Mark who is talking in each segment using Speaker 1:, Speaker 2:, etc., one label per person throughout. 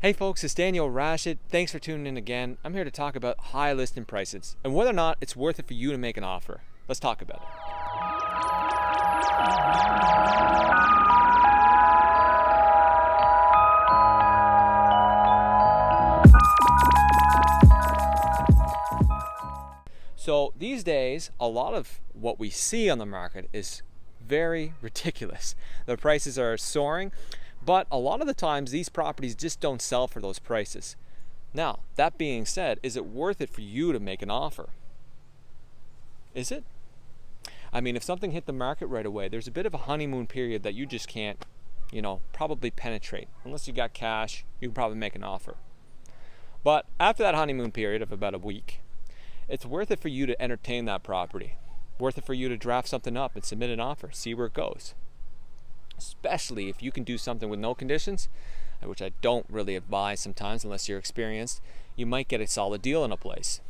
Speaker 1: Hey folks, it's Daniel Rashid. Thanks for tuning in again. I'm here to talk about high listing prices and whether or not it's worth it for you to make an offer. Let's talk about it. So these days, a lot of what we see on the market is very ridiculous. The prices are soaring, but a lot of the times these properties just don't sell for those prices. Now, that being said, is it worth it for you to make an offer? Is it? I mean, if something hit the market right away, there's a bit of a honeymoon period that you just can't, probably penetrate. Unless you got cash, you can probably make an offer. But after that honeymoon period of about a week, it's worth it for you to entertain that property. Worth it for you to draft something up and submit an offer, see where it goes. Especially if you can do something with no conditions, which I don't really advise sometimes unless you're experienced, you might get a solid deal in a place.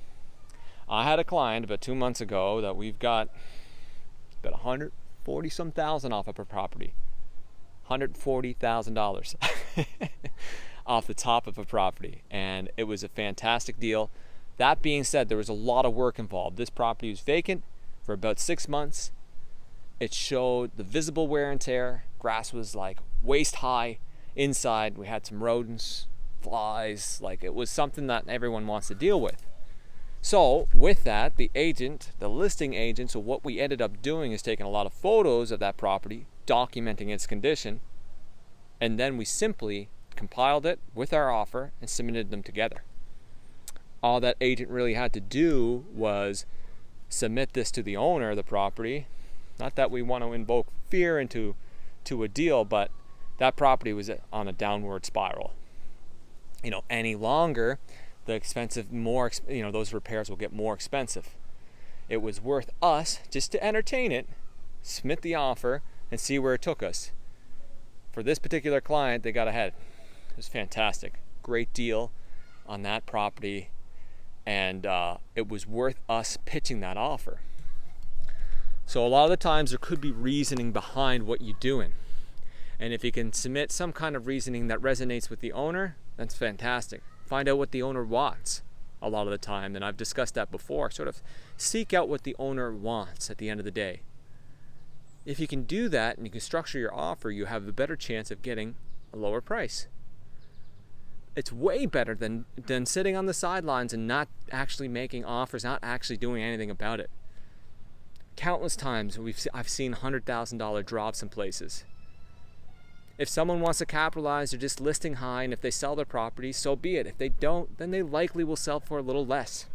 Speaker 1: I had a client about 2 months ago that we've got about 140 some thousand off of her property. $140,000 off the top of a property, and it was a fantastic deal. That being said, there was a lot of work involved. This property was vacant for about 6 months. It showed the visible wear and tear. Grass was like waist high inside. We had some rodents, flies. Like, it was something that everyone wants to deal with. So with that, the listing agent, so what we ended up doing is taking a lot of photos of that property, documenting its condition, and then we simply compiled it with our offer and submitted them together. All that agent really had to do was submit this to the owner of the property. Not that we want to invoke fear into a deal, but that property was on a downward spiral. Any longer, those repairs will get more expensive. It was worth us just to entertain it, submit the offer, and see where it took us. For this particular client, they got ahead. It was fantastic. Great deal on that property, and it was worth us pitching that offer. So a lot of the times there could be reasoning behind what you're doing. And if you can submit some kind of reasoning that resonates with the owner, that's fantastic. Find out what the owner wants a lot of the time. And I've discussed that before. Sort of seek out what the owner wants at the end of the day. If you can do that and you can structure your offer, you have a better chance of getting a lower price. It's way better than sitting on the sidelines and not actually making offers, not actually doing anything about it. Countless times I've seen $100,000 drops in places. If someone wants to capitalize, they're just listing high, and if they sell their property, so be it. If they don't, then they likely will sell for a little less.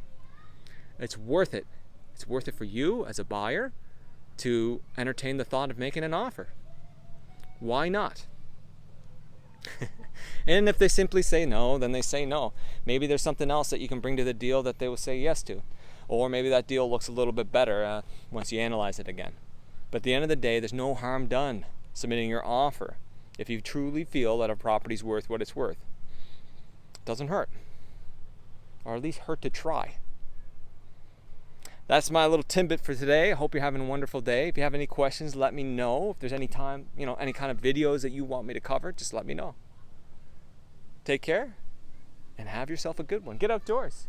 Speaker 1: It's worth it. It's worth it for you as a buyer to entertain the thought of making an offer. Why not? And if they simply say no, then they say no. Maybe there's something else that you can bring to the deal that they will say yes to. Or maybe that deal looks a little bit better once you analyze it again. But at the end of the day, there's no harm done submitting your offer if you truly feel that a property's worth what it's worth. It doesn't hurt. Or at least hurt to try. That's my little tidbit for today. I hope you're having a wonderful day. If you have any questions, let me know. If there's any time, any kind of videos that you want me to cover, just let me know. Take care and have yourself a good one. Get outdoors.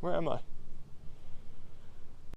Speaker 1: Where am I?